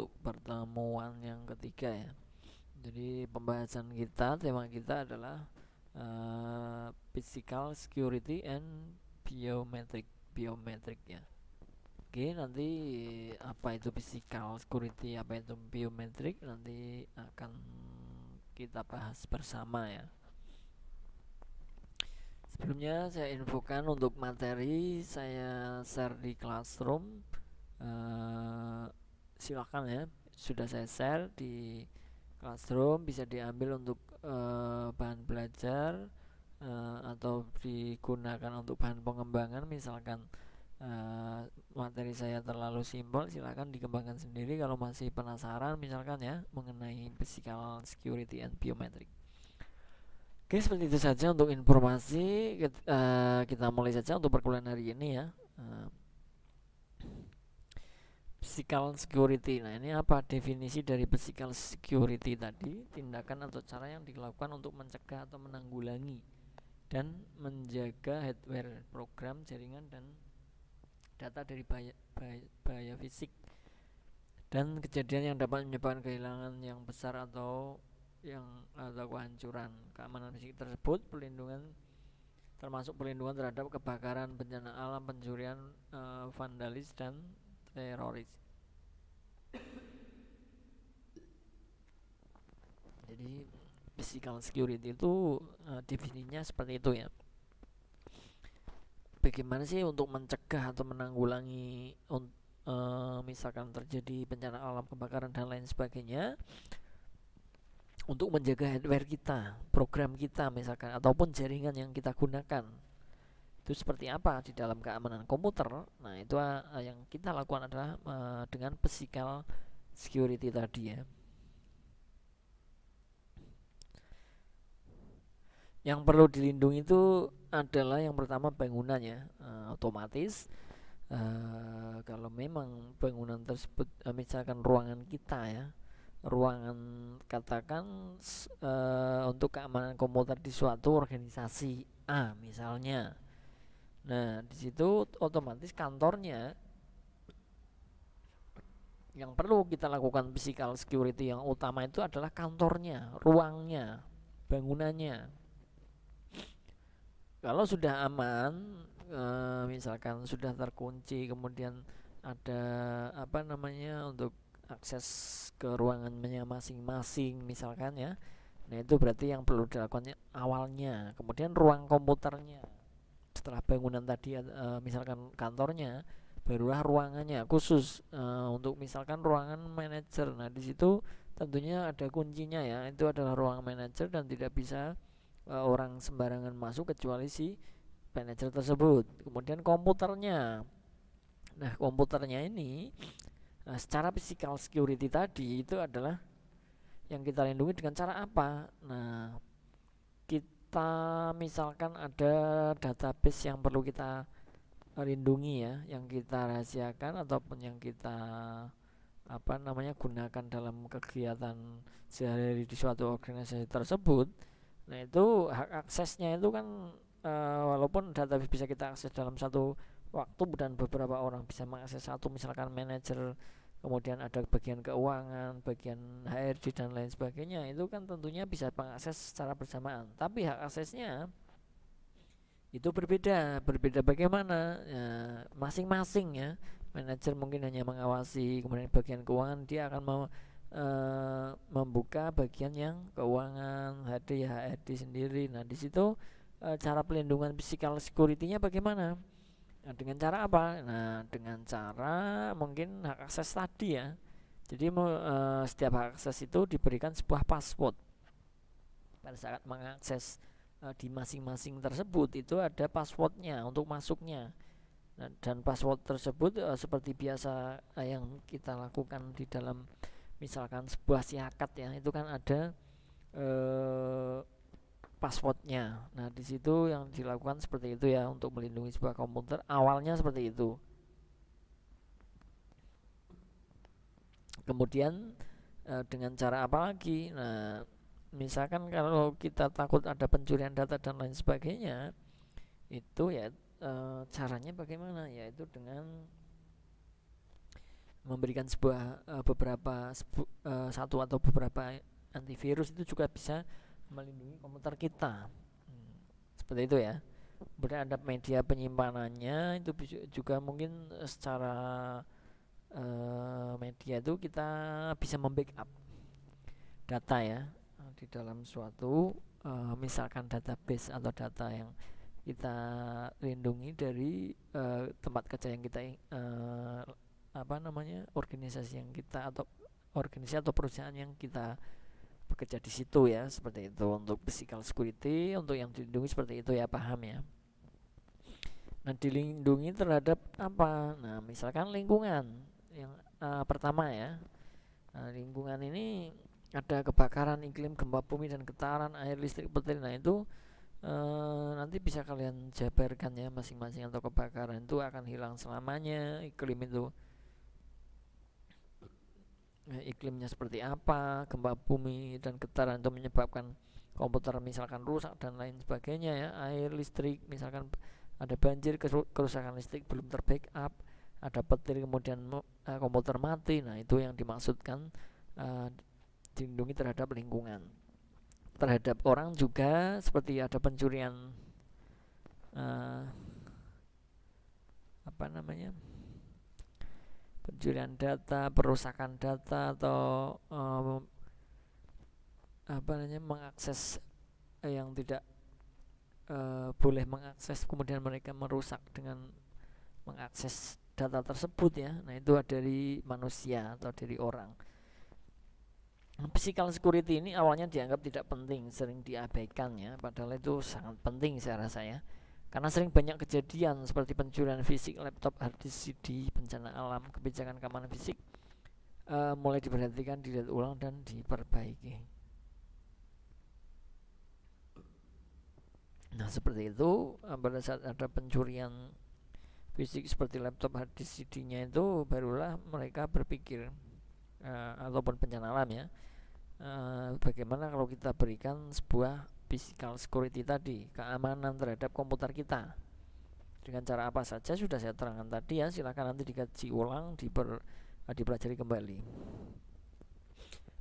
untuk pertemuan yang ketiga ya. Jadi pembahasan kita, tema kita adalah physical security and biometric ya. Oke, nanti apa itu physical security, apa itu biometric, nanti akan kita bahas bersama ya. Sebelumnya saya infokan untuk materi saya share di Classroom. Silakan ya, sudah saya share di Classroom, bisa diambil untuk bahan belajar atau digunakan untuk bahan pengembangan. Misalkan materi saya terlalu simpel, silakan dikembangkan sendiri kalau masih penasaran misalkan ya mengenai physical security and biometric. Oke, seperti itu saja untuk informasi. Kita mulai saja untuk perkuliahan hari ini ya. Physical security. Nah, ini apa definisi dari physical security tadi? Tindakan atau cara yang dilakukan untuk mencegah atau menanggulangi dan menjaga hardware, program, jaringan dan data dari bahaya fisik dan kejadian yang dapat menyebabkan kehilangan yang besar atau kehancuran keamanan fisik tersebut. Perlindungan termasuk perlindungan terhadap kebakaran, bencana alam, pencurian, vandalis dan teroris. Jadi physical security itu definisinya seperti itu ya. Bagaimana sih untuk mencegah atau menanggulangi misalkan terjadi bencana alam, kebakaran dan lain sebagainya, untuk menjaga hardware kita, program kita misalkan, ataupun jaringan yang kita gunakan. Itu seperti apa di dalam keamanan komputer. Nah, itu yang kita lakukan adalah dengan physical security tadi ya. Yang perlu dilindungi itu adalah yang pertama bangunannya. Otomatis kalau memang bangunan tersebut misalkan ruangan kita ya, ruangan katakan untuk keamanan komputer di suatu organisasi A misalnya. Nah, di situ otomatis kantornya yang perlu kita lakukan physical security yang utama itu adalah kantornya, ruangnya, bangunannya. Kalau sudah aman, misalkan sudah terkunci, kemudian ada apa namanya untuk akses ke ruangannya masing-masing misalkan ya. Nah, itu berarti yang perlu dilakukan awalnya. Kemudian ruang komputernya. Setelah bangunan tadi misalkan kantornya, barulah ruangannya khusus untuk misalkan ruangan manajer. Nah, di situ tentunya ada kuncinya ya. Itu adalah ruang manajer dan tidak bisa orang sembarangan masuk kecuali si manajer tersebut. Kemudian komputernya. Nah, komputernya ini secara physical security tadi itu adalah yang kita lindungi dengan cara apa? Nah, kita misalkan ada database yang perlu kita lindungi ya, yang kita rahasiakan ataupun yang kita apa namanya gunakan dalam kegiatan sehari-hari di suatu organisasi tersebut. Nah, itu hak aksesnya itu kan walaupun database bisa kita akses dalam satu waktu dan beberapa orang bisa mengakses satu, misalkan manajer, kemudian ada bagian keuangan, bagian HRD dan lain sebagainya, itu kan tentunya bisa mengakses secara bersamaan. Tapi hak aksesnya itu berbeda bagaimana ya, masing-masing ya. Manajer mungkin hanya mengawasi, kemudian bagian keuangan dia akan membuka bagian yang keuangan HD ya HRD sendiri. Nah, di situ cara pelindungan physical security-nya bagaimana? Nah, dengan cara apa? Nah, dengan cara mungkin hak akses tadi ya. Jadi setiap hak akses itu diberikan sebuah password. Pada saat mengakses di masing-masing tersebut itu ada passwordnya untuk masuknya. Nah, dan password tersebut seperti biasa yang kita lakukan di dalam misalkan sebuah siakat ya, itu kan ada passwordnya. Nah, di situ yang dilakukan seperti itu ya untuk melindungi sebuah komputer. Awalnya seperti itu. Kemudian dengan cara apa lagi? Nah, misalkan kalau kita takut ada pencurian data dan lain sebagainya, itu ya caranya bagaimana? Yaitu dengan memberikan satu atau beberapa antivirus itu juga bisa melindungi komputer kita. Seperti itu ya. Kemudian ada media penyimpanannya, itu juga mungkin secara media itu kita bisa membackup data ya di dalam suatu misalkan database atau data yang kita lindungi dari tempat kerja yang kita organisasi yang kita atau organisasi atau perusahaan yang kita bekerja di situ ya, seperti itu untuk physical security. Untuk yang dilindungi seperti itu ya, paham ya. Nah, dilindungi terhadap apa? Nah, misalkan lingkungan yang pertama ya. Nah, lingkungan ini ada kebakaran, iklim, gempa bumi dan getaran, air, listrik, petir. Nah, itu nanti bisa kalian jabarkan ya masing-masing. Atau kebakaran itu akan hilang selamanya, iklim itu iklimnya seperti apa, gempa bumi dan getaran itu menyebabkan komputer misalkan rusak dan lain sebagainya ya. Air, listrik, misalkan ada banjir, kerusakan listrik belum terbackup, ada petir kemudian komputer mati. Nah, itu yang dimaksudkan dilindungi terhadap lingkungan. Terhadap orang juga seperti ada pencurian pencurian data, perusakan data, atau mengakses yang tidak boleh mengakses, kemudian mereka merusak dengan mengakses data tersebut ya. Nah, itu dari manusia atau dari orang. Physical security ini awalnya dianggap tidak penting, sering diabaikan ya, padahal itu sangat penting saya rasa ya. Karena sering banyak kejadian seperti pencurian fisik, laptop, hard disk, CD, bencana alam. Kebijakan keamanan fisik mulai diperhatikan, dilihat ulang dan diperbaiki. Nah, seperti itu pada saat ada pencurian fisik seperti laptop, hard disk, CD-nya itu barulah mereka berpikir ataupun bencana alam ya, bagaimana kalau kita berikan sebuah physical security tadi, keamanan terhadap komputer kita. Dengan cara apa saja sudah saya terangkan tadi ya, silakan nanti dikaji ulang, dipelajari kembali.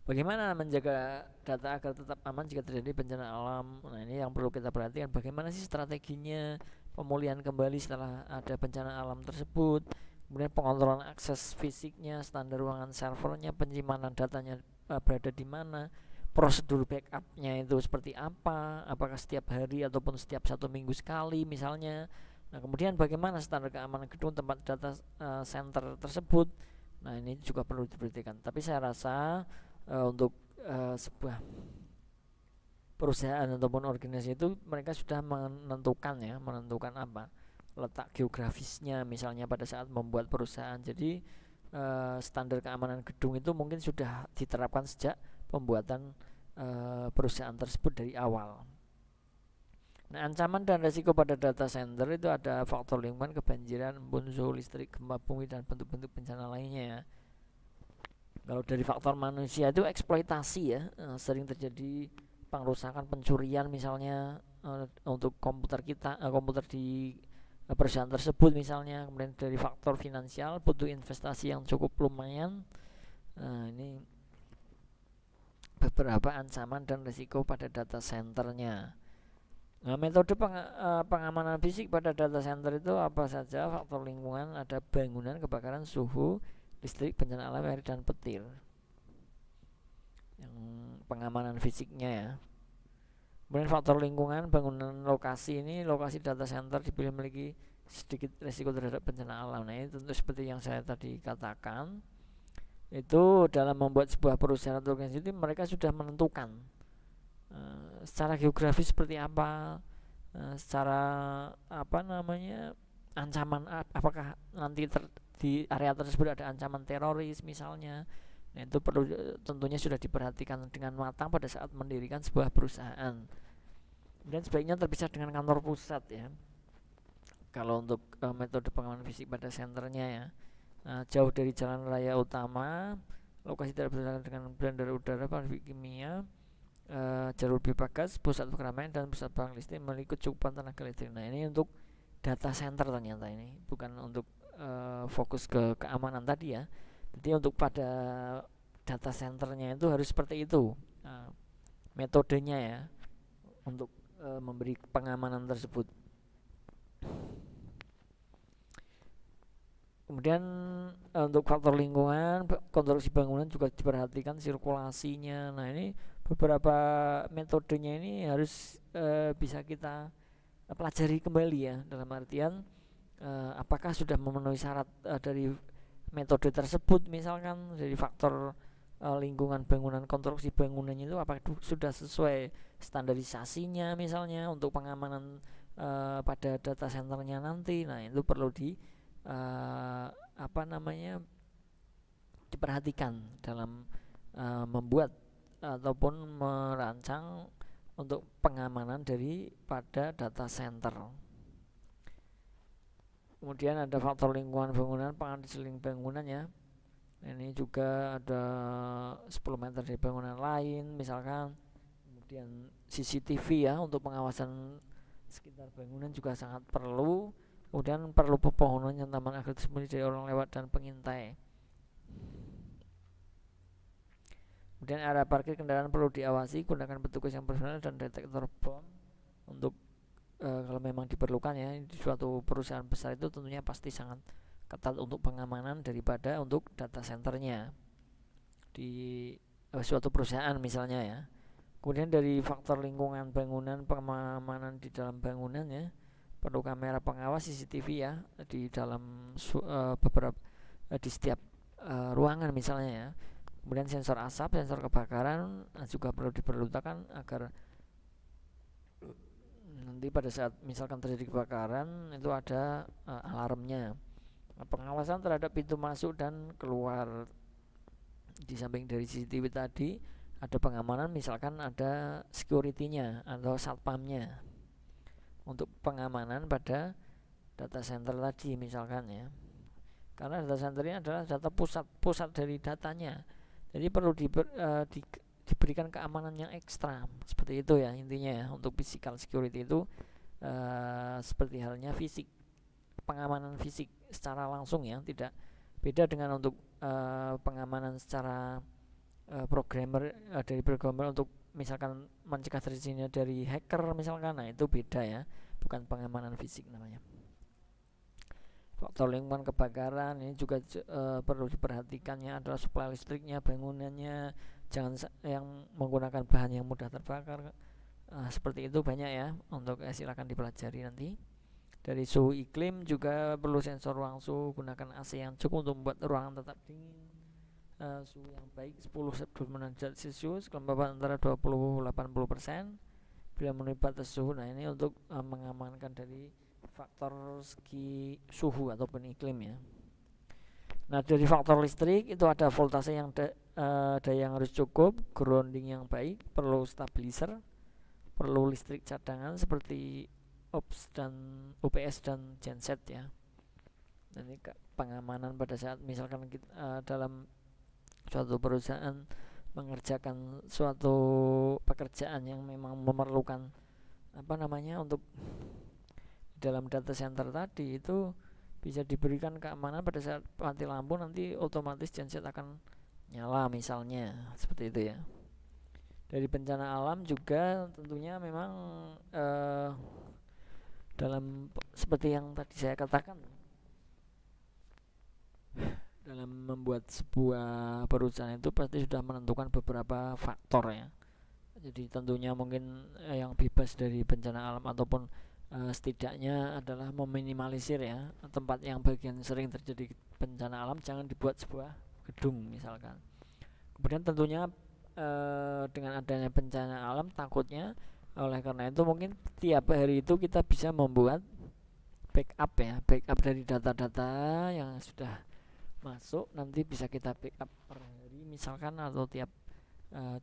Bagaimana menjaga data agar tetap aman jika terjadi bencana alam? Nah, ini yang perlu kita perhatikan, bagaimana sih strateginya pemulihan kembali setelah ada bencana alam tersebut. Kemudian pengontrolan akses fisiknya, standar ruangan servernya, penyimpanan datanya berada di mana, prosedur backupnya itu seperti apa, apakah setiap hari ataupun setiap 1 minggu sekali misalnya. Nah, kemudian bagaimana standar keamanan gedung tempat data center tersebut. Nah, ini juga perlu diperhatikan. Tapi saya rasa untuk sebuah perusahaan ataupun organisasi itu mereka sudah menentukan apa letak geografisnya misalnya pada saat membuat perusahaan. Jadi standar keamanan gedung itu mungkin sudah diterapkan sejak pembuatan perusahaan tersebut dari awal. Nah, ancaman dan resiko pada data center itu ada faktor lingkungan, kebanjiran, embun, suhu listrik, gempa bumi dan bentuk-bentuk bencana lainnya ya. Kalau dari faktor manusia itu eksploitasi ya, sering terjadi pengrusakan, pencurian misalnya untuk komputer kita, komputer di perusahaan tersebut misalnya. Kemudian dari faktor finansial, butuh investasi yang cukup lumayan. Ini beberapa ancaman dan risiko pada data centernya. Nah, metode pengamanan fisik pada data center itu apa saja? Faktor lingkungan, ada bangunan, kebakaran, suhu, listrik, bencana alam, air dan petir. Yang pengamanan fisiknya ya. Kemudian faktor lingkungan, bangunan, lokasi ini, lokasi data center dipilih memiliki sedikit resiko terhadap bencana alam. Nah, ini tentu seperti yang saya tadi katakan, itu dalam membuat sebuah perusahaan atau organisasi itu mereka sudah menentukan secara geografis seperti apa, secara ancaman, apakah nanti di area tersebut ada ancaman teroris misalnya. Nah, itu perlu tentunya sudah diperhatikan dengan matang pada saat mendirikan sebuah perusahaan. Dan sebaiknya terpisah dengan kantor pusat ya. Kalau untuk metode pengamanan fisik pada senternya ya, jauh dari jalan raya utama, lokasi tidak berdekatan dengan bandara udara, pabrik kimia, jalur pipa gas, pusat keramaian dan pusat bank listrik memiliki kecukupan tenaga listrik. Nah, ini untuk data center ternyata, ini bukan untuk fokus ke keamanan tadi ya, Jadi untuk pada data centernya itu harus seperti itu metodenya ya untuk memberi pengamanan tersebut. Kemudian untuk faktor lingkungan, konstruksi bangunan juga diperhatikan sirkulasinya. Nah ini beberapa metodenya ini harus bisa kita pelajari kembali ya, dalam artian apakah sudah memenuhi syarat dari metode tersebut, misalkan dari faktor lingkungan bangunan, konstruksi bangunannya itu apakah sudah sesuai standarisasinya misalnya untuk pengamanan pada data centernya nanti. Nah itu perlu diperhatikan dalam membuat ataupun merancang untuk pengamanan daripada data center. Kemudian ada faktor lingkungan bangunan, pengaruh seling bangunan ya. Ini juga ada 10 meter dari bangunan lain misalkan. Kemudian CCTV ya untuk pengawasan sekitar bangunan juga sangat perlu. Kemudian perlu pepohonan yang taman agar tersembunyi dari orang lewat dan pengintai. Kemudian area parkir kendaraan perlu diawasi, gunakan petugas yang profesional dan detektor bom untuk kalau memang diperlukan ya. Di suatu perusahaan besar itu tentunya pasti sangat ketat untuk pengamanan daripada untuk data centernya di suatu perusahaan misalnya ya. Kemudian dari faktor lingkungan bangunan, pengamanan di dalam bangunan ya, perlu kamera pengawas CCTV ya di dalam beberapa di setiap ruangan misalnya ya. Kemudian sensor asap, sensor kebakaran juga perlu diperlukan agar nanti pada saat misalkan terjadi kebakaran itu ada alarmnya. Pengawasan terhadap pintu masuk dan keluar. Di samping dari CCTV tadi ada pengamanan, misalkan ada security-nya atau satpamnya untuk pengamanan pada data center tadi misalkan ya. Karena data center ini adalah data pusat dari datanya. Jadi perlu diberikan keamanan yang ekstra. Seperti itu ya intinya ya. Untuk physical security itu seperti halnya fisik, pengamanan fisik secara langsung ya, tidak beda dengan untuk pengamanan secara dari programmer untuk misalkan mencegah terjadinya dari hacker misalkan. Nah itu beda ya, bukan pengamanan fisik namanya. Faktor lingkungan kebakaran ini juga perlu diperhatikannya adalah suplai listriknya, bangunannya, jangan yang menggunakan bahan yang mudah terbakar. Seperti itu banyak ya, untuk silakan dipelajari nanti. Dari suhu iklim juga perlu sensor ruang suhu, gunakan AC yang cukup untuk membuat ruangan tetap dingin. Suhu yang baik 10 derajat Celcius, kelembaban antara 20-80%. Bila memenuhi batas suhu, nah ini untuk mengamankan dari faktor segi suhu ataupun iklim ya. Nah dari faktor listrik itu ada voltase yang daya yang harus cukup, grounding yang baik, perlu stabilizer, perlu listrik cadangan seperti UPS dan genset ya. Dan ini pengamanan pada saat misalkan kita dalam suatu perusahaan mengerjakan suatu pekerjaan yang memang memerlukan untuk dalam data center tadi, itu bisa diberikan keamanan pada saat mati lampu nanti otomatis genset akan nyala misalnya, seperti itu ya. Dari bencana alam juga tentunya memang dalam seperti yang tadi saya katakan, dalam membuat sebuah perusahaan itu pasti sudah menentukan beberapa faktor ya. Jadi tentunya mungkin yang bebas dari bencana alam ataupun setidaknya adalah meminimalisir ya tempat yang bagian sering terjadi bencana alam, jangan dibuat sebuah gedung misalkan. Kemudian tentunya dengan adanya bencana alam, takutnya oleh karena itu mungkin tiap hari itu kita bisa membuat backup dari data-data yang sudah masuk, nanti bisa kita backup per hari misalkan atau tiap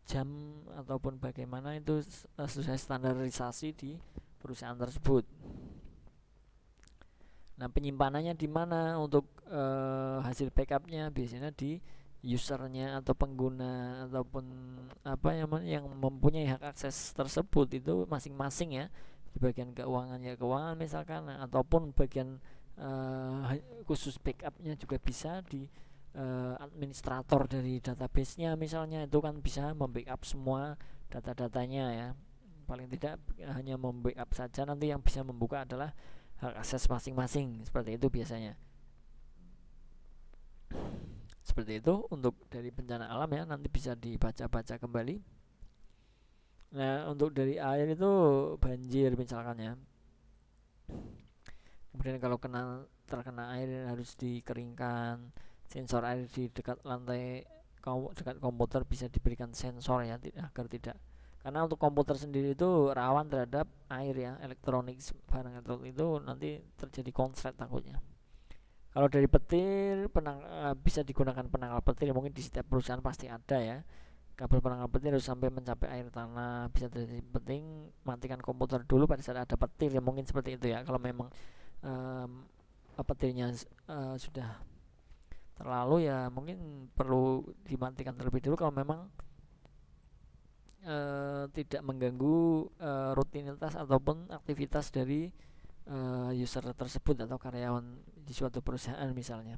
jam ataupun bagaimana, itu sesuai standarisasi di perusahaan tersebut. Nah penyimpanannya di mana untuk hasil backupnya? Biasanya di usernya atau pengguna ataupun yang mempunyai hak akses tersebut itu masing-masing ya. Di bagian keuangan ya keuangan misalkan, ataupun bagian khusus backupnya juga bisa di administrator dari database-nya misalnya, itu kan bisa membackup semua data-datanya ya. Paling tidak hanya membackup saja, nanti yang bisa membuka adalah hak akses masing-masing, seperti itu biasanya. Seperti itu untuk dari bencana alam ya, nanti bisa dibaca-baca kembali. Nah, untuk dari air itu banjir misalkan ya. Kemudian kalau terkena air harus dikeringkan. Sensor air di dekat lantai dekat komputer bisa diberikan sensor ya, agar tidak, karena untuk komputer sendiri itu rawan terhadap air ya, elektronik, barang elektronik itu nanti terjadi konslet takutnya. Kalau dari petir, bisa digunakan penangkal petir, mungkin di setiap perusahaan pasti ada ya. Kabel penangkal petir harus sampai mencapai air tanah. Bisa terjadi penting, matikan komputer dulu pada saat ada petir ya, mungkin seperti itu ya. Kalau memang petirnya sudah terlalu ya, mungkin perlu dimatikan terlebih dulu kalau memang tidak mengganggu rutinitas ataupun aktivitas dari user tersebut atau karyawan di suatu perusahaan misalnya.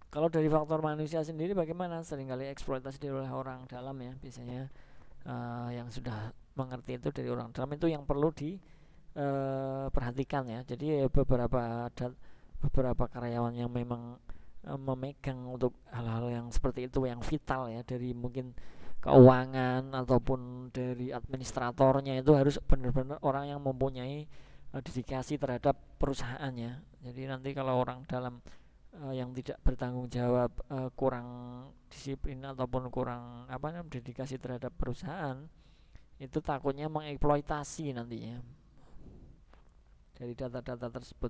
Kalau dari faktor manusia sendiri bagaimana? Seringkali eksploitasi oleh orang dalam ya, biasanya yang sudah mengerti itu dari orang dalam, itu yang perlu diperhatikan ya. Jadi beberapa karyawan yang memang memegang untuk hal-hal yang seperti itu, yang vital ya, dari mungkin keuangan ataupun dari administratornya, itu harus benar-benar orang yang mempunyai dedikasi terhadap perusahaannya. Jadi nanti kalau orang dalam yang tidak bertanggung jawab, kurang disiplin ataupun kurang dedikasi terhadap perusahaan, itu takutnya mengeksploitasi nantinya dari data-data tersebut.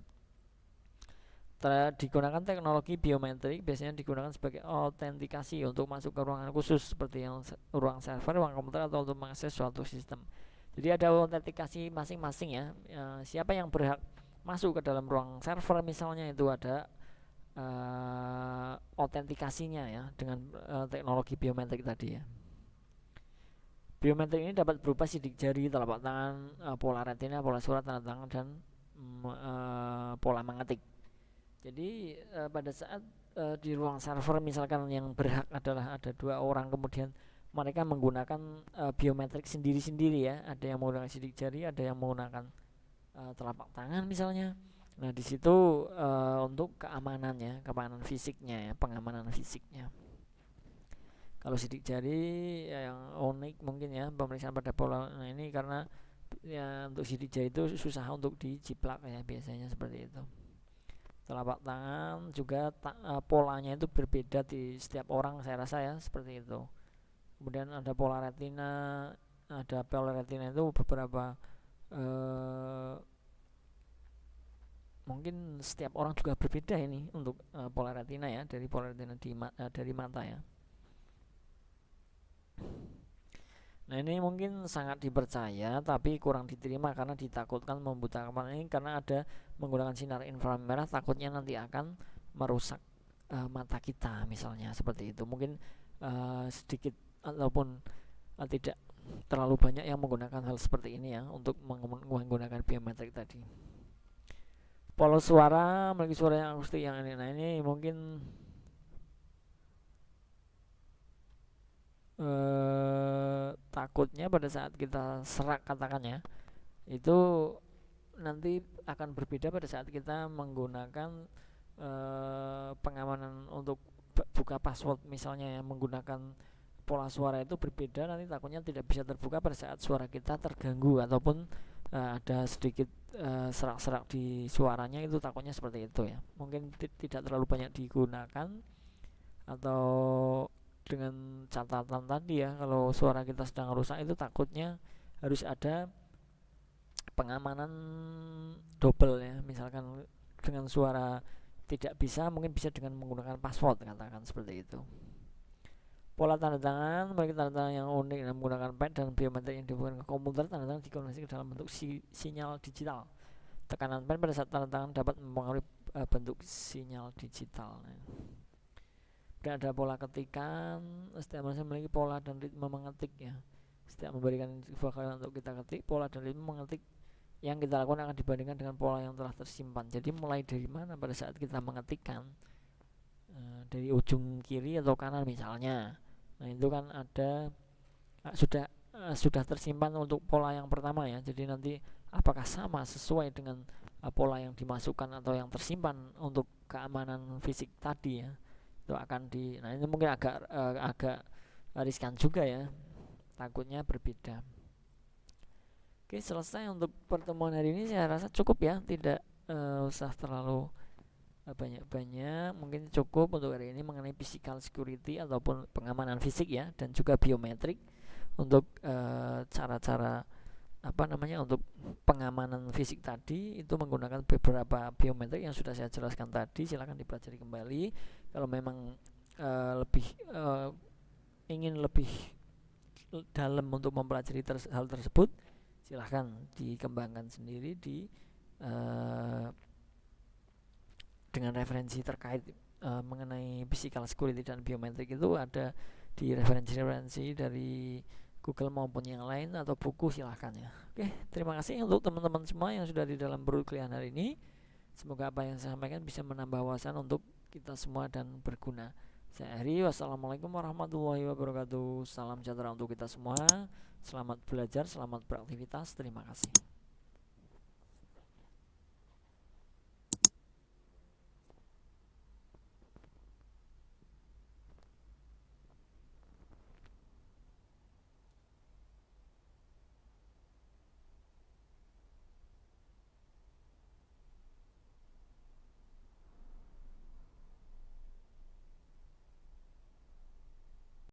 Digunakan teknologi biometrik, biasanya digunakan sebagai autentikasi untuk masuk ke ruangan khusus seperti yang ruang server, ruang komputer, atau untuk mengakses suatu sistem. Jadi ada autentikasi masing-masing ya. Siapa yang berhak masuk ke dalam ruang server misalnya, itu ada autentikasinya ya, dengan teknologi biometrik tadi ya. Biometrik ini dapat berupa sidik jari, telapak tangan, pola retina, pola suara, tanda tangan, dan pola mengetik. Jadi pada saat di ruang server misalkan yang berhak adalah ada 2 orang, kemudian mereka menggunakan biometrik sendiri-sendiri ya. Ada yang menggunakan sidik jari, ada yang menggunakan telapak tangan misalnya. Nah, di situ untuk keamanan fisiknya ya, pengamanan fisiknya. Kalau sidik jari ya, yang unik mungkin ya, pemeriksaan pada pola. Nah, ini karena ya, untuk sidik jari itu susah untuk dijiplak ya, biasanya seperti itu. Telapak tangan juga polanya itu berbeda di setiap orang, saya rasa ya, seperti itu. Kemudian ada pola retina. Ada pola retina itu beberapa mungkin setiap orang juga berbeda ini untuk pola retina ya, dari pola retina dari mata ya. Nah, ini mungkin sangat dipercaya tapi kurang diterima karena ditakutkan membutakan ini, karena ada menggunakan sinar inframerah, takutnya nanti akan merusak mata kita misalnya, seperti itu. Mungkin sedikit ataupun tidak terlalu banyak yang menggunakan hal seperti ini ya, untuk menggunakan biometrik tadi. Pola suara, memiliki suara yang akustik yang ini. Nah, ini mungkin takutnya pada saat kita serak katakannya, itu nanti akan berbeda pada saat kita menggunakan pengamanan untuk buka password misalnya ya, menggunakan pola suara itu berbeda, nanti takutnya tidak bisa terbuka pada saat suara kita terganggu ataupun ada sedikit serak-serak di suaranya, itu takutnya seperti itu ya. Mungkin tidak terlalu banyak digunakan, atau dengan catatan tadi ya, kalau suara kita sedang rusak itu takutnya harus ada pengamanan double ya, misalkan dengan suara tidak bisa, mungkin bisa dengan menggunakan password, katakan seperti itu. Pola tanda tangan, memiliki tanda tangan yang unik dan menggunakan pad dan biometrik yang dihubungkan ke komputer. Tanda tangan dikonversi ke dalam bentuk sinyal digital. Tekanan pen pada saat tanda tangan dapat mempengaruhi bentuk sinyal digital. Dan ada pola ketikan. Setiap manusia memiliki pola dan ritme mengetik ya. Setiap memberikan sebuah kalimat untuk kita ketik, pola dan ritme mengetik yang kita lakukan akan dibandingkan dengan pola yang telah tersimpan. Jadi mulai dari mana pada saat kita mengetikkan, dari ujung kiri atau kanan misalnya. Nah itu kan ada sudah tersimpan untuk pola yang pertama ya. Jadi nanti apakah sama sesuai dengan pola yang dimasukkan atau yang tersimpan untuk keamanan fisik tadi ya. Itu akan nah ini mungkin agak riskan juga ya. Takutnya berbeda. Oke, selesai untuk pertemuan hari ini. Saya rasa cukup ya, tidak usah terlalu banyak-banyak. Mungkin cukup untuk hari ini mengenai physical security ataupun pengamanan fisik ya, dan juga biometrik untuk cara-cara untuk pengamanan fisik tadi itu menggunakan beberapa biometrik yang sudah saya jelaskan tadi. Silakan dipelajari kembali. Kalau memang ingin lebih dalam untuk mempelajari hal tersebut, silahkan dikembangkan sendiri dengan referensi terkait mengenai physical security dan biometrik. Itu ada di referensi dari Google maupun yang lain atau buku, silahkan ya. Oke, terima kasih untuk teman-teman semua yang sudah di dalam perkuliahan hari ini. Semoga apa yang saya sampaikan bisa menambah wawasan untuk kita semua dan berguna. Saya akhiri, wassalamualaikum warahmatullahi wabarakatuh. Salam sejahtera untuk kita semua. Selamat belajar, selamat beraktivitas. Terima kasih.